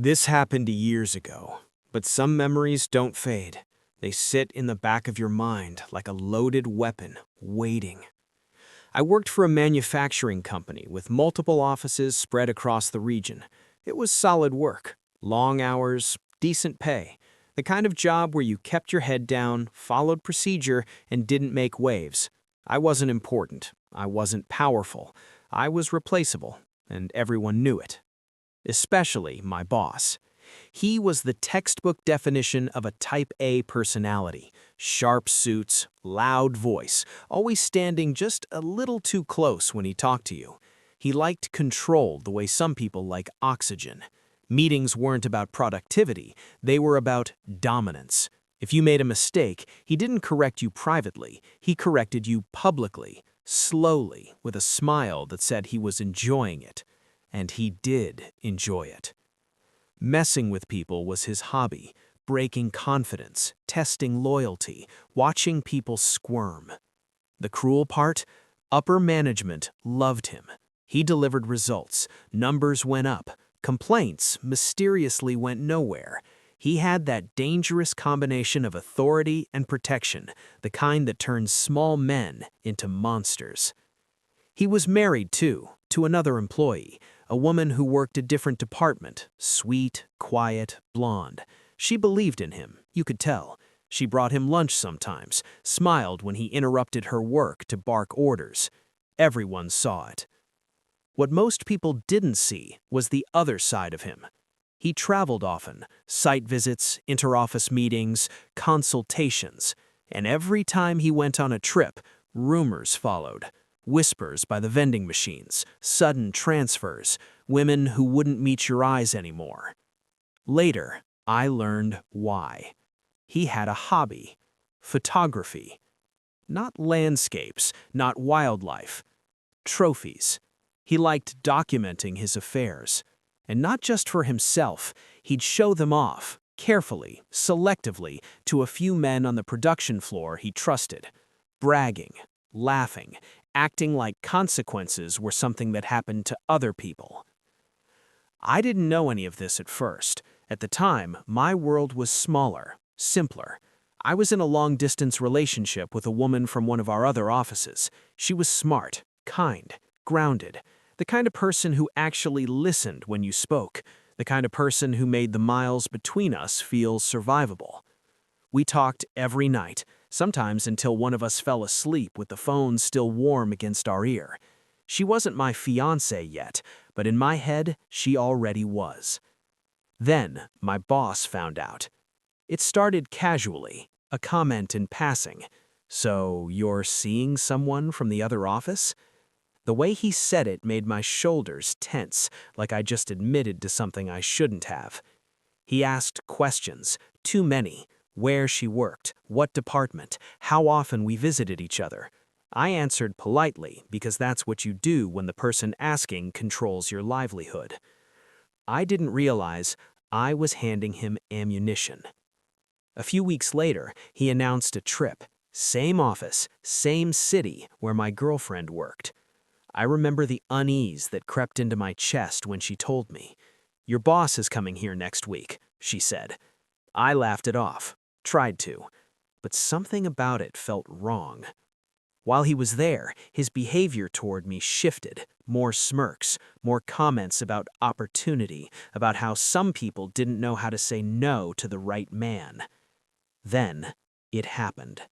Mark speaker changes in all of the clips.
Speaker 1: This happened years ago, but some memories don't fade. They sit in the back of your mind like a loaded weapon, waiting. I worked for a manufacturing company with multiple offices spread across the region. It was solid work, long hours, decent pay, the kind of job where you kept your head down, followed procedure, and didn't make waves. I wasn't important. I wasn't powerful. I was replaceable, and everyone knew it. Especially my boss. He was the textbook definition of a type A personality. Sharp suits, loud voice, always standing just a little too close when he talked to you. He liked control the way some people like oxygen. Meetings weren't about productivity, they were about dominance. If you made a mistake, he didn't correct you privately, he corrected you publicly, slowly, with a smile that said he was enjoying it. And he did enjoy it. Messing with people was his hobby, breaking confidence, testing loyalty, watching people squirm. The cruel part? Upper management loved him. He delivered results, numbers went up, complaints mysteriously went nowhere. He had that dangerous combination of authority and protection, the kind that turns small men into monsters. He was married, too, to another employee, a woman who worked a different department, sweet, quiet, blonde. She believed in him, you could tell. She brought him lunch sometimes, smiled when he interrupted her work to bark orders. Everyone saw it. What most people didn't see was the other side of him. He traveled often, site visits, interoffice meetings, consultations, and every time he went on a trip, rumors followed. Whispers by the vending machines, sudden transfers, women who wouldn't meet your eyes anymore. Later, I learned why. He had a hobby: photography. Not landscapes, not wildlife. Trophies. He liked documenting his affairs. And not just for himself, he'd show them off, carefully, selectively, to a few men on the production floor he trusted. Bragging, laughing, acting like consequences were something that happened to other people. I didn't know any of this at first. At the time, my world was smaller, simpler. I was in a long-distance relationship with a woman from one of our other offices. She was smart, kind, grounded, the kind of person who actually listened when you spoke, the kind of person who made the miles between us feel survivable. We talked every night, sometimes until one of us fell asleep with the phone still warm against our ear. She wasn't my fiancée yet, but in my head, she already was. Then, my boss found out. It started casually, a comment in passing. "So, you're seeing someone from the other office?" The way he said it made my shoulders tense, like I just admitted to something I shouldn't have. He asked questions, too many. Where she worked, what department, how often we visited each other. I answered politely because that's what you do when the person asking controls your livelihood. I didn't realize I was handing him ammunition. A few weeks later, he announced a trip. Same office, same city where my girlfriend worked. I remember the unease that crept into my chest when she told me. "Your boss is coming here next week," she said. I laughed it off. Tried to, but something about it felt wrong. While he was there, his behavior toward me shifted. More smirks, more comments about opportunity, about how some people didn't know how to say no to the right man. Then, it happened.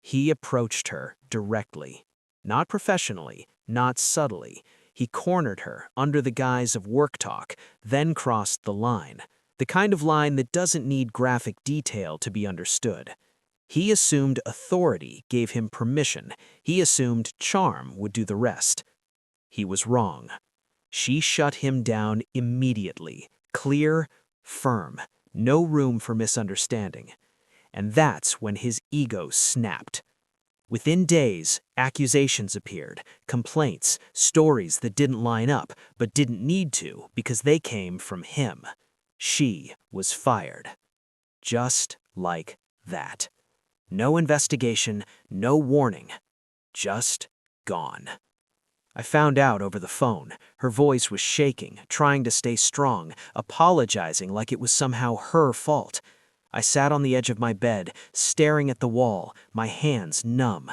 Speaker 1: He approached her directly. Not professionally, not subtly. He cornered her under the guise of work talk, then crossed the line. The kind of line that doesn't need graphic detail to be understood. He assumed authority gave him permission. He assumed charm would do the rest. He was wrong. She shut him down immediately. Clear, firm, no room for misunderstanding. And that's when his ego snapped. Within days, accusations appeared, complaints, stories that didn't line up, but didn't need to because they came from him. She was fired. Just like that. No investigation, no warning. Just gone. I found out over the phone. Her voice was shaking, trying to stay strong, apologizing like it was somehow her fault. I sat on the edge of my bed, staring at the wall, my hands numb.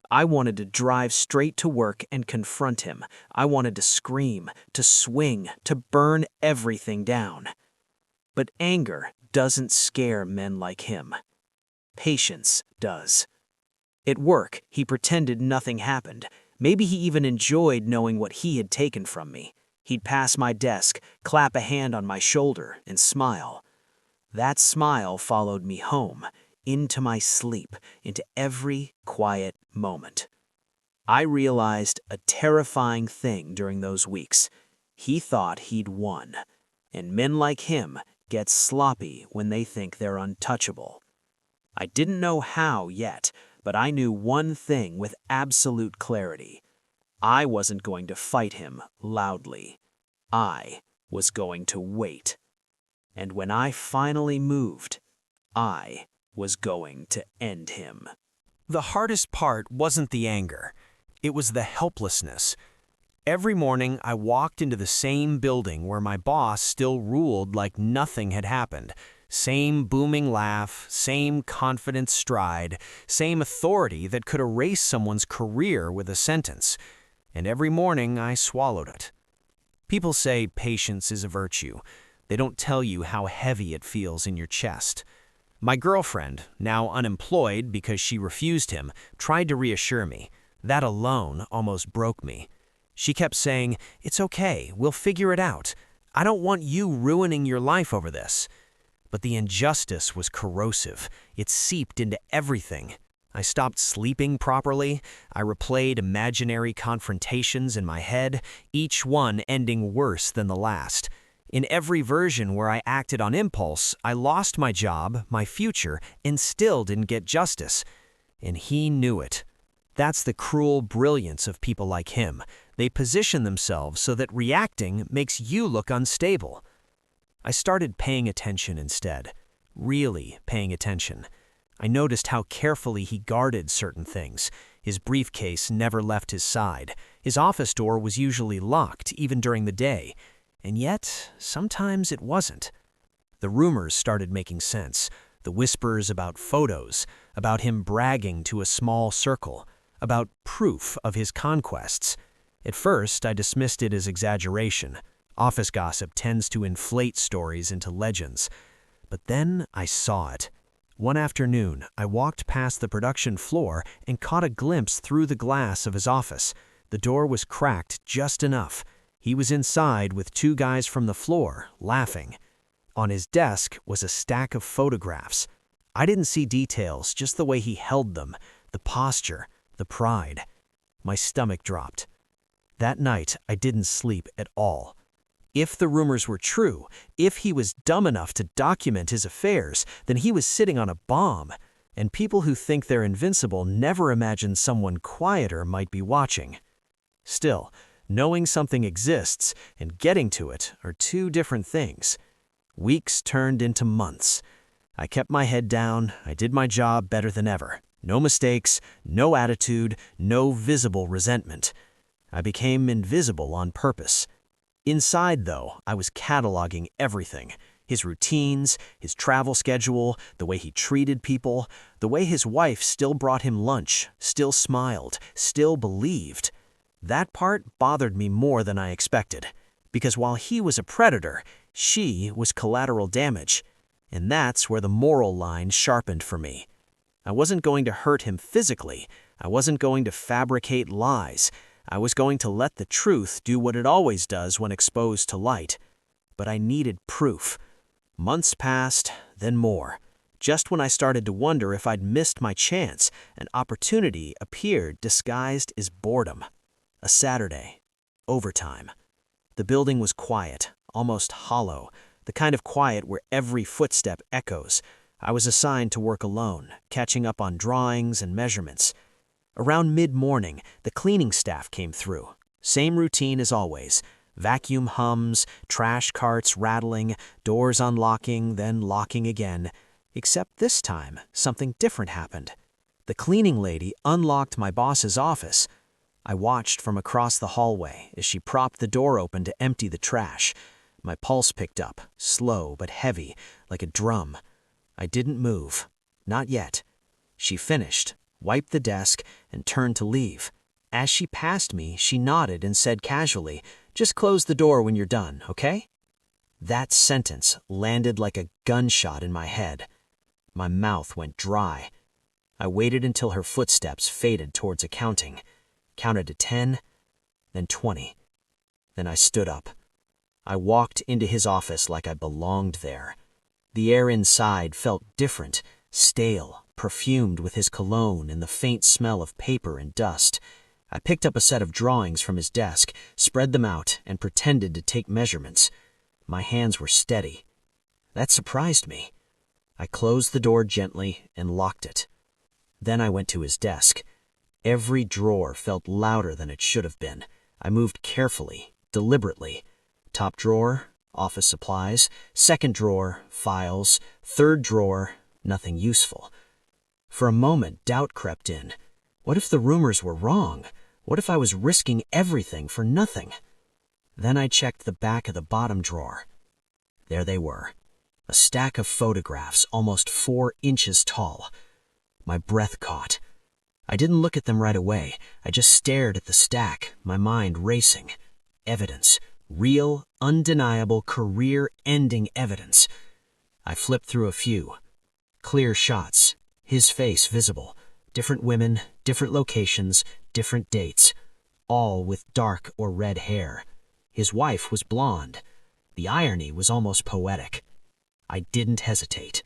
Speaker 1: I wanted to drive straight to work and confront him. I wanted to scream, to swing, to burn everything down. But anger doesn't scare men like him. Patience does. At work, he pretended nothing happened. Maybe he even enjoyed knowing what he had taken from me. He'd pass my desk, clap a hand on my shoulder, and smile. That smile followed me home, into my sleep, into every quiet moment. I realized a terrifying thing during those weeks. He thought he'd won, and men like him get sloppy when they think they're untouchable. I didn't know how yet, but I knew one thing with absolute clarity. I wasn't going to fight him loudly. I was going to wait. And when I finally moved, I was going to end him. The hardest part wasn't the anger. It was the helplessness. Every morning, I walked into the same building where my boss still ruled like nothing had happened. Same booming laugh, same confident stride, same authority that could erase someone's career with a sentence. And every morning, I swallowed it. People say patience is a virtue. They don't tell you how heavy it feels in your chest. My girlfriend, now unemployed because she refused him, tried to reassure me. That alone almost broke me. She kept saying, "It's okay, we'll figure it out. I don't want you ruining your life over this." But the injustice was corrosive. It seeped into everything. I stopped sleeping properly. I replayed imaginary confrontations in my head, each one ending worse than the last. In every version where I acted on impulse, I lost my job, my future, and still didn't get justice. And he knew it. That's the cruel brilliance of people like him. They position themselves so that reacting makes you look unstable. I started paying attention instead, really paying attention. I noticed how carefully he guarded certain things. His briefcase never left his side. His office door was usually locked, even during the day. And yet, sometimes it wasn't. The rumors started making sense. The whispers about photos, about him bragging to a small circle, about proof of his conquests. At first, I dismissed it as exaggeration. Office gossip tends to inflate stories into legends. But then I saw it. One afternoon, I walked past the production floor and caught a glimpse through the glass of his office. The door was cracked just enough. He was inside with two guys from the floor, laughing. On his desk was a stack of photographs. I didn't see details, just the way he held them, the posture, the pride. My stomach dropped. That night, I didn't sleep at all. If the rumors were true, if he was dumb enough to document his affairs, then he was sitting on a bomb. And people who think they're invincible never imagine someone quieter might be watching. Still, knowing something exists and getting to it are two different things. Weeks turned into months. I kept my head down. I did my job better than ever. No mistakes, no attitude, no visible resentment. I became invisible on purpose. Inside, though, I was cataloging everything. His routines, his travel schedule, the way he treated people, the way his wife still brought him lunch, still smiled, still believed. That part bothered me more than I expected, because while he was a predator, she was collateral damage. And that's where the moral line sharpened for me. I wasn't going to hurt him physically. I wasn't going to fabricate lies. I was going to let the truth do what it always does when exposed to light. But I needed proof. Months passed, then more. Just when I started to wonder if I'd missed my chance, an opportunity appeared disguised as boredom. A Saturday. Overtime. The building was quiet, almost hollow, the kind of quiet where every footstep echoes. I was assigned to work alone, catching up on drawings and measurements. Around mid-morning, the cleaning staff came through. Same routine as always. Vacuum hums, trash carts rattling, doors unlocking, then locking again. Except this time, something different happened. The cleaning lady unlocked my boss's office.
Speaker 2: I watched from across the hallway as she propped the door open to empty the trash. My pulse picked up, slow but heavy, like a drum. I didn't move. Not yet. She finished, wiped the desk, and turned to leave. As she passed me, she nodded and said casually, "Just close the door when you're done, okay?" That sentence landed like a gunshot in my head. My mouth went dry. I waited until her footsteps faded towards accounting, counted to 10, then 20. Then I stood up. I walked into his office like I belonged there. The air inside felt different, stale, perfumed with his cologne and the faint smell of paper and dust. I picked up a set of drawings from his desk, spread them out, and pretended to take measurements. My hands were steady. That surprised me. I closed the door gently and locked it. Then I went to his desk. Every drawer felt louder than it should have been. I moved carefully, deliberately. Top drawer, office supplies. Second drawer, files. Third drawer, nothing useful. For a moment, doubt crept in. What if the rumors were wrong? What if I was risking everything for nothing? Then I checked the back of the bottom drawer. There they were. A stack of photographs almost 4 inches tall. My breath caught. I didn't look at them right away. I just stared at the stack, my mind racing. Evidence. Real, undeniable, career-ending evidence. I flipped through a few. Clear shots. His face visible. Different women, different locations, different dates. All with dark or red hair. His wife was blonde. The irony was almost poetic. I didn't hesitate.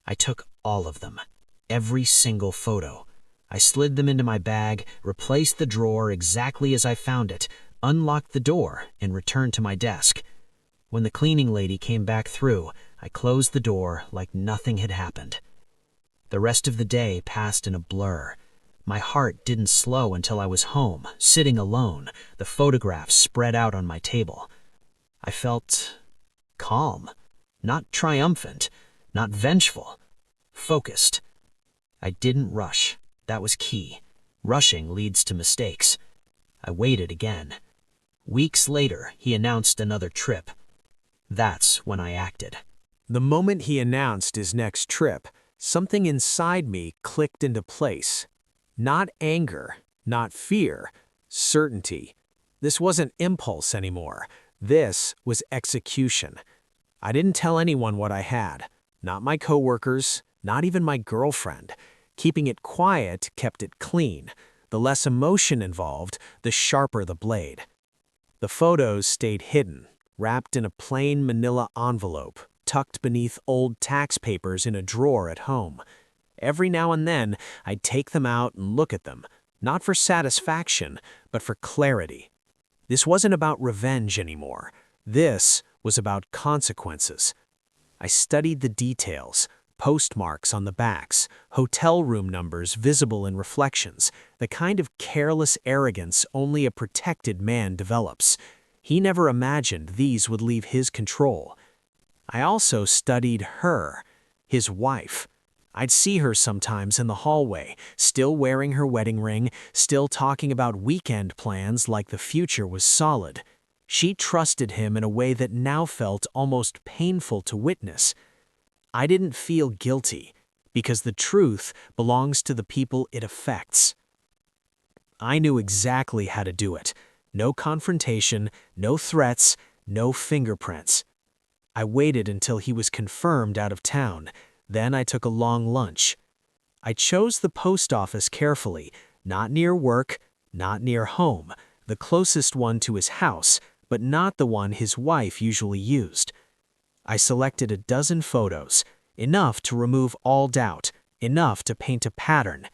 Speaker 2: I took all of them. Every single photo. I slid them into my bag, replaced the drawer exactly as I found it, unlocked the door, and returned to my desk. When the cleaning lady came back through, I closed the door like nothing had happened. The rest of the day passed in a blur. My heart didn't slow until I was home, sitting alone, the photographs spread out on my table. I felt calm, not triumphant, not vengeful, focused. I didn't rush. That was key. Rushing leads to mistakes. I waited again. Weeks later, he announced another trip. That's when I acted.
Speaker 1: The moment he announced his next trip, something inside me clicked into place. Not anger, not fear, certainty. This wasn't impulse anymore. This was execution. I didn't tell anyone what I had. Not my coworkers, not even my girlfriend. Keeping it quiet kept it clean. The less emotion involved, the sharper the blade. The photos stayed hidden, wrapped in a plain manila envelope, tucked beneath old tax papers in a drawer at home. Every now and then, I'd take them out and look at them, not for satisfaction, but for clarity. This wasn't about revenge anymore. This was about consequences. I studied the details. Postmarks on the backs, hotel room numbers visible in reflections, the kind of careless arrogance only a protected man develops. He never imagined these would leave his control. I also studied her, his wife. I'd see her sometimes in the hallway, still wearing her wedding ring, still talking about weekend plans like the future was solid. She trusted him in a way that now felt almost painful to witness. I didn't feel guilty, because the truth belongs to the people it affects. I knew exactly how to do it. No confrontation, no threats, no fingerprints. I waited until he was confirmed out of town. Then I took a long lunch. I chose the post office carefully, not near work, not near home, the closest one to his house, but not the one his wife usually used. I selected a dozen photos, enough to remove all doubt, enough to paint a pattern.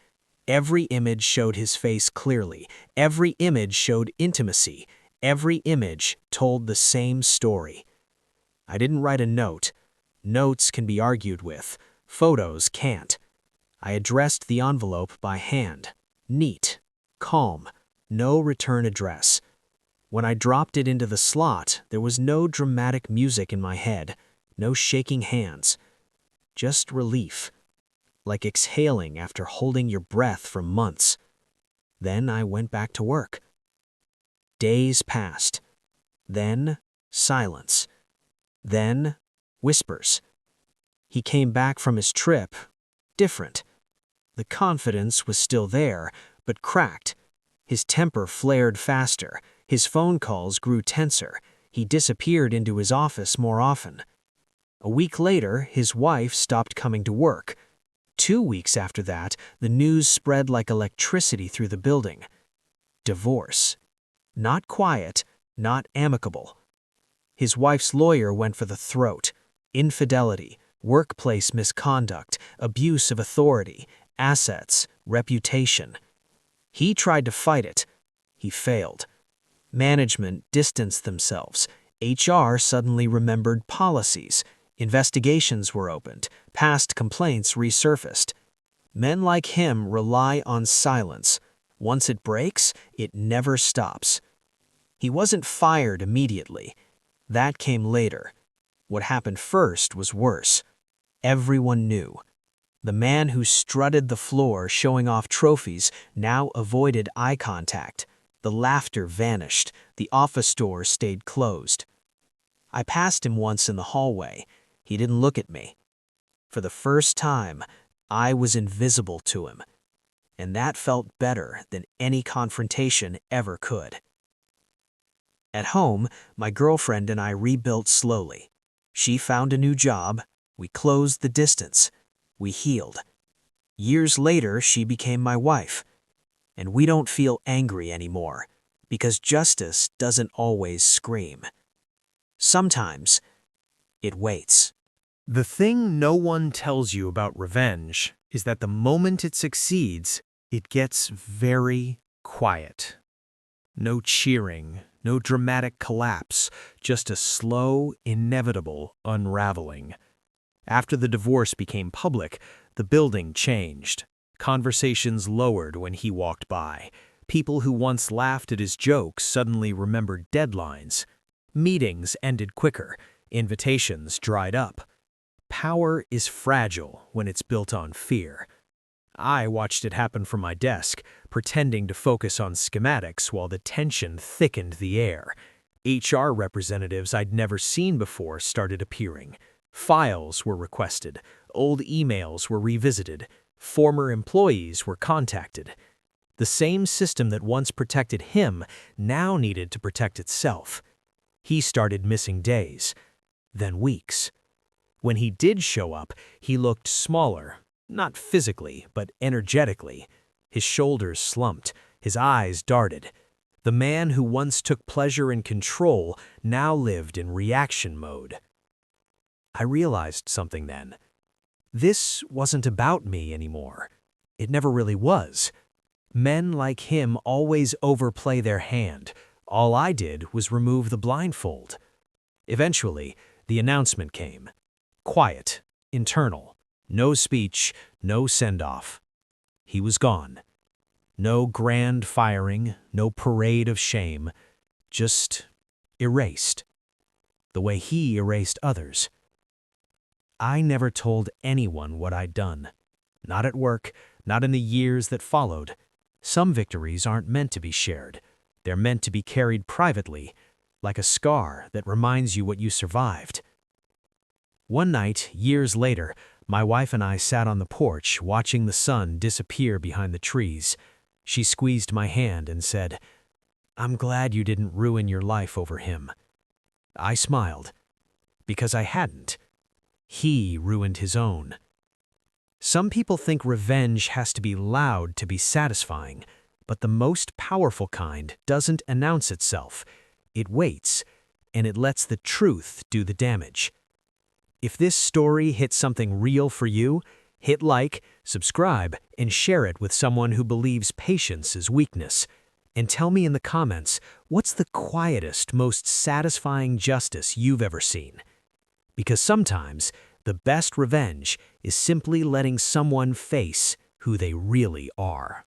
Speaker 1: Every image showed his face clearly. Every image showed intimacy. Every image told the same story. I didn't write a note. Notes can be argued with. Photos can't. I addressed the envelope by hand. Neat. Calm. No return address. When I dropped it into the slot, there was no dramatic music in my head, no shaking hands. Just relief. Like exhaling after holding your breath for months. Then I went back to work.
Speaker 2: Days passed. Then silence. Then whispers. He came back from his trip, different. The confidence was still there, but cracked. His temper flared faster. His phone calls grew tenser. He disappeared into his office more often. A week later, his wife stopped coming to work. 2 weeks after that, the news spread like electricity through the building. Divorce. Not quiet, not amicable. His wife's lawyer went for the throat. Infidelity, workplace misconduct, abuse of authority, assets, reputation. He tried to fight it. He failed. Management distanced themselves. HR suddenly remembered policies. Investigations were opened. Past complaints resurfaced. Men like him rely on silence. Once it breaks, it never stops. He wasn't fired immediately. That came later. What happened first was worse. Everyone knew. The man who strutted the floor showing off trophies now avoided eye contact. The laughter vanished. The office door stayed closed. I passed him once in the hallway. He didn't look at me. For the first time, I was invisible to him. And that felt better than any confrontation ever could. At home, my girlfriend and I rebuilt slowly. She found a new job. We closed the distance. We healed. Years later, she became my wife. And we don't feel angry anymore, because justice doesn't always scream. Sometimes, it waits.
Speaker 1: The thing no one tells you about revenge is that the moment it succeeds, it gets very quiet. No cheering, no dramatic collapse, just a slow, inevitable unraveling. After the divorce became public, the building changed. Conversations lowered when he walked by. People who once laughed at his jokes suddenly remembered deadlines. Meetings ended quicker. Invitations dried up. Power is fragile when it's built on fear. I watched it happen from my desk, pretending to focus on schematics while the tension thickened the air. HR representatives I'd never seen before started appearing. Files were requested. Old emails were revisited. Former employees were contacted. The same system that once protected him now needed to protect itself. He started missing days, then weeks. When he did show up, he looked smaller, not physically, but energetically. His shoulders slumped, his eyes darted. The man who once took pleasure in control now lived in reaction mode. I realized something then. This wasn't about me anymore. It never really was. Men like him always overplay their hand. All I did was remove the blindfold. Eventually, the announcement came. Quiet, internal, no speech, no send-off. He was gone. No grand firing, no parade of shame, just erased. The way he erased others. I never told anyone what I'd done. Not at work, not in the years that followed. Some victories aren't meant to be shared. They're meant to be carried privately, like a scar that reminds you what you survived. One night, years later, my wife and I sat on the porch watching the sun disappear behind the trees. She squeezed my hand and said, "I'm glad you didn't ruin your life over him." I smiled, because I hadn't. He ruined his own. Some people think revenge has to be loud to be satisfying, but the most powerful kind doesn't announce itself. It waits, and it lets the truth do the damage. If this story hit something real for you, hit like, subscribe, and share it with someone who believes patience is weakness. And tell me in the comments, what's the quietest, most satisfying justice you've ever seen? Because sometimes, the best revenge is simply letting someone face who they really are.